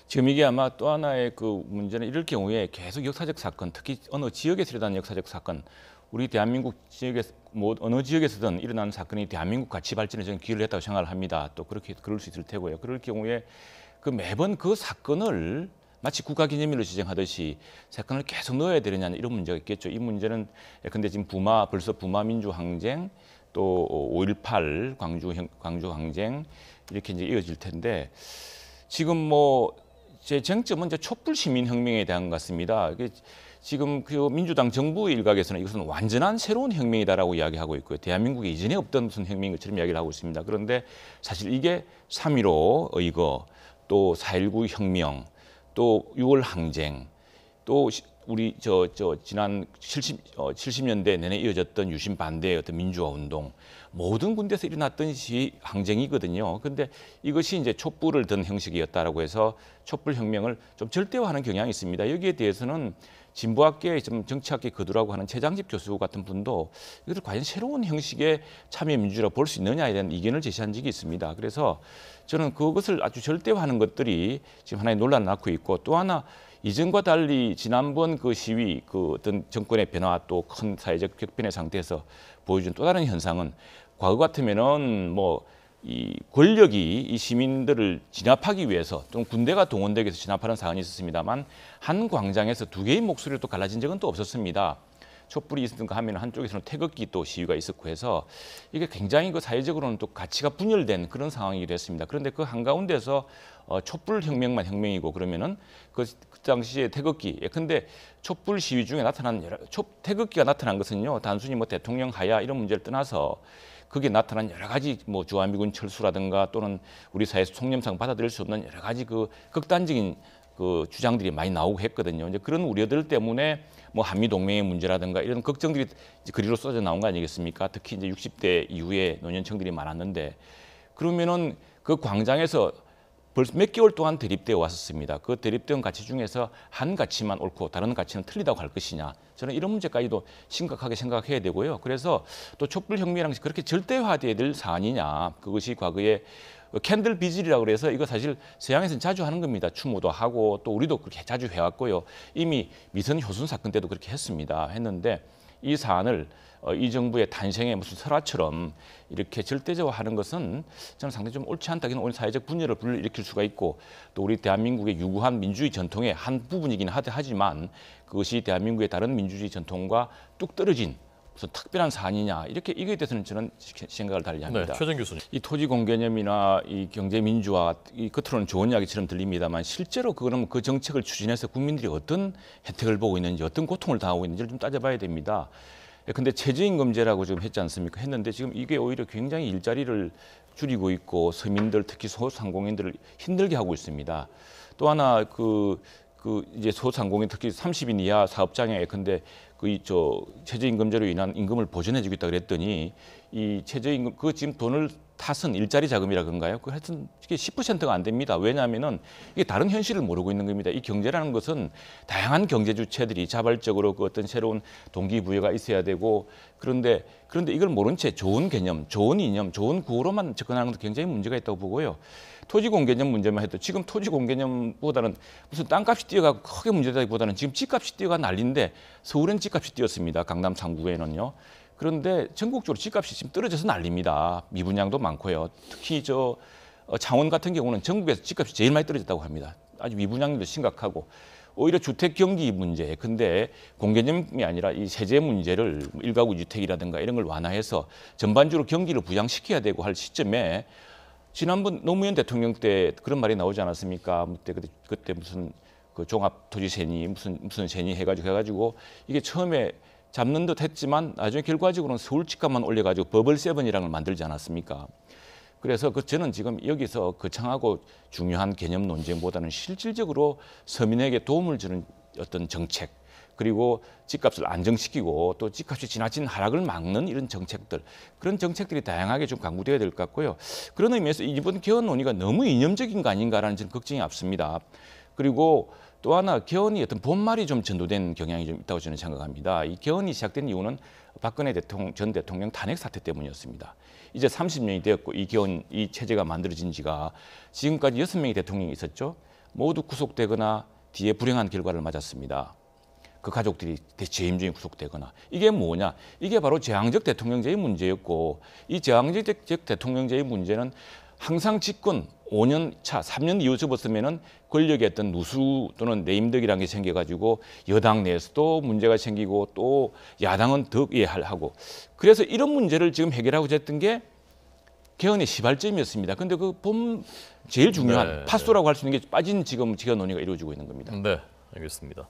지금 이게 아마 또 하나의 그 문제는 이럴 경우에 계속 역사적 사건, 특히 어느 지역에서 일어난 역사적 사건, 우리 대한민국 지역에서 뭐 어느 지역에서든 일어나는 사건이 대한민국 가치 발전에 저는 기여를 했다고 생각을 합니다. 또 그렇게 그럴 수 있을 테고요. 그럴 경우에 그 매번 그 사건을 마치 국가기념일로 지정하듯이 사건을 계속 넣어야 되느냐 이런 문제가 있겠죠. 이 문제는 근데 지금 벌써 부마 민주항쟁 또 5.18 광주 항쟁 이렇게 이제 이어질 텐데 지금 뭐 제 쟁점은 이제 촛불 시민혁명에 대한 것 같습니다. 지금 그 민주당 정부 일각에서는 이것은 완전한 새로운 혁명이다라고 이야기하고 있고요. 대한민국에 이전에 없던 무슨 혁명인 것처럼 이야기를 하고 있습니다. 그런데 사실 이게 3.15 의거, 또 4.19 혁명, 또 6월 항쟁, 또 우리 지난 70년대 내내 이어졌던 유신 반대의 어떤 민주화 운동 모든 군데서 일어났던 항쟁이거든요. 그런데 이것이 이제 촛불을 든 형식이었다라고 해서 촛불 혁명을 좀 절대화하는 경향이 있습니다. 여기에 대해서는 진보학계의 좀 정치학계 거두라고 하는 최장집 교수 같은 분도 이것을 과연 새로운 형식의 참여 민주라고 볼 수 있느냐에 대한 이견을 제시한 적이 있습니다. 그래서 저는 그것을 아주 절대화하는 것들이 지금 하나의 논란을 낳고 있고 또 하나 이전과 달리 지난번 그 시위, 그 어떤 정권의 변화 또 큰 사회적 격변의 상태에서 보여준 또 다른 현상은 과거 같으면은 뭐 이 권력이 이 시민들을 진압하기 위해서 또는 군대가 동원되기 위해서 진압하는 사안이 있었습니다만 한 광장에서 두 개의 목소리로 또 갈라진 적은 또 없었습니다. 촛불이 있었던가 하면 한쪽에서는 태극기 또 시위가 있었고 해서 이게 굉장히 그 사회적으로는 또 가치가 분열된 그런 상황이 됐습니다. 그런데 그 한가운데서 촛불 혁명만 혁명이고 그러면은 그 당시에 태극기 예컨대 촛불 시위 중에 나타난 태극기가 나타난 것은요 단순히 뭐 대통령 하야 이런 문제를 떠나서 거기에 나타난 여러 가지 뭐 주한미군 철수라든가 또는 우리 사회에서 총념상 받아들일 수 없는 여러 가지 그 극단적인 그 주장들이 많이 나오고 했거든요. 이제 그런 우려들 때문에 뭐 한미 동맹의 문제라든가 이런 걱정들이 이제 그리로 쏟아져 나온 거 아니겠습니까? 특히 이제 60대 이후에 노년층들이 많았는데 그러면은 그 광장에서 벌써 몇 개월 동안 대립되어 왔었습니다. 그 대립된 가치 중에서 한 가치만 옳고 다른 가치는 틀리다고 할 것이냐. 저는 이런 문제까지도 심각하게 생각해야 되고요. 그래서 또 촛불혁명이라는 것이 그렇게 절대화돼야 될 사안이냐. 그것이 과거에 캔들 비질이라고 그래서 이거 사실 서양에서는 자주 하는 겁니다. 추모도 하고 또 우리도 그렇게 자주 해왔고요. 이미 미선 효순 사건 때도 그렇게 했는데 이 사안을 이 정부의 탄생의 무슨 설화처럼 이렇게 절대적화하는 것은 저는 상당히 좀 옳지 않다. 오늘 사회적 분열을 불러일으킬 수가 있고 또 우리 대한민국의 유구한 민주주의 전통의 한 부분이긴 하지만 그것이 대한민국의 다른 민주주의 전통과 뚝 떨어진 무슨 특별한 사안이냐 이렇게 이거에 대해서는 저는 생각을 달리합니다. 네, 최정 교수님. 이 토지 공개념이나 이 경제 민주화 이 겉으로는 좋은 이야기처럼 들립니다만 실제로 그거는 그 정책을 추진해서 국민들이 어떤 혜택을 보고 있는지 어떤 고통을 당하고 있는지를 좀 따져봐야 됩니다. 근데 최저임금제라고 지금 했지 않습니까? 했는데 지금 이게 오히려 굉장히 일자리를 줄이고 있고 서민들 특히 소상공인들을 힘들게 하고 있습니다. 또 하나 이제 소상공인 특히 30인 이하 사업장에 근데 최저임금제로 인한 임금을 보전해주겠다 그랬더니 이 최저임금 그 지금 돈을 탓은 일자리 자금이라 그런가요? 그 하여튼 이게 10%가 안 됩니다. 왜냐하면은 이게 다른 현실을 모르고 있는 겁니다. 이 경제라는 것은 다양한 경제 주체들이 자발적으로 그 어떤 새로운 동기부여가 있어야 되고 그런데 이걸 모른 채 좋은 개념, 좋은 이념, 좋은 구호로만 접근하는 것도 굉장히 문제가 있다고 보고요. 토지 공개념 문제만 해도 지금 토지 공개념보다는 무슨 땅값이 뛰어가고 크게 문제되기보다는 지금 집값이 뛰어가 난리인데 서울엔 집값이 뛰었습니다. 강남 상구에는요. 그런데 전국적으로 집값이 지금 떨어져서 난립니다. 미분양도 많고요. 특히 창원 같은 경우는 전국에서 집값이 제일 많이 떨어졌다고 합니다. 아주 미분양도 심각하고 오히려 주택 경기 문제. 근데 공개념이 아니라 이 세제 문제를 일가구 주택이라든가 이런 걸 완화해서 전반적으로 경기를 부양시켜야 되고 할 시점에 지난번 노무현 대통령 때 그런 말이 나오지 않았습니까? 그때 무슨 그 종합토지세니 무슨 세니 해가지고 이게 처음에 잡는 듯 했지만 나중에 결과적으로는 서울 집값만 올려가지고 버블 세븐이라는 걸 만들지 않았습니까? 그래서 저는 지금 여기서 거창하고 중요한 개념 논쟁보다는 실질적으로 서민에게 도움을 주는 어떤 정책 그리고 집값을 안정시키고 또 집값이 지나친 하락을 막는 이런 정책들 그런 정책들이 다양하게 좀 강구되어야 될 것 같고요. 그런 의미에서 이번 개헌 논의가 너무 이념적인 거 아닌가라는 저는 걱정이 앞섭니다. 그리고 또 하나 개헌이 어떤 본말이 좀 전도된 경향이 좀 있다고 저는 생각합니다. 이 개헌이 시작된 이유는 박근혜 전 대통령 탄핵 사태 때문이었습니다. 이제 30년이 되었고 이 체제가 만들어진 지가 지금까지 6명의 대통령이 있었죠. 모두 구속되거나 뒤에 불행한 결과를 맞았습니다. 그 가족들이 재임 중에 구속되거나. 이게 뭐냐? 이게 바로 제왕적 대통령제의 문제였고, 이 제왕적 대통령제의 문제는 항상 집권 5년 차, 3년 이후 접었으면은 권력의 어떤 누수 또는 레임덕이라는 게 생겨가지고 여당 내에서도 문제가 생기고 또 야당은 더 이해하고, 그래서 이런 문제를 지금 해결하고자 했던 게 개헌의 시발점이었습니다. 근데 그 제일 중요한 네. 파수라고 할 수 있는 게 빠진 지금 논의가 이루어지고 있는 겁니다. 네, 알겠습니다.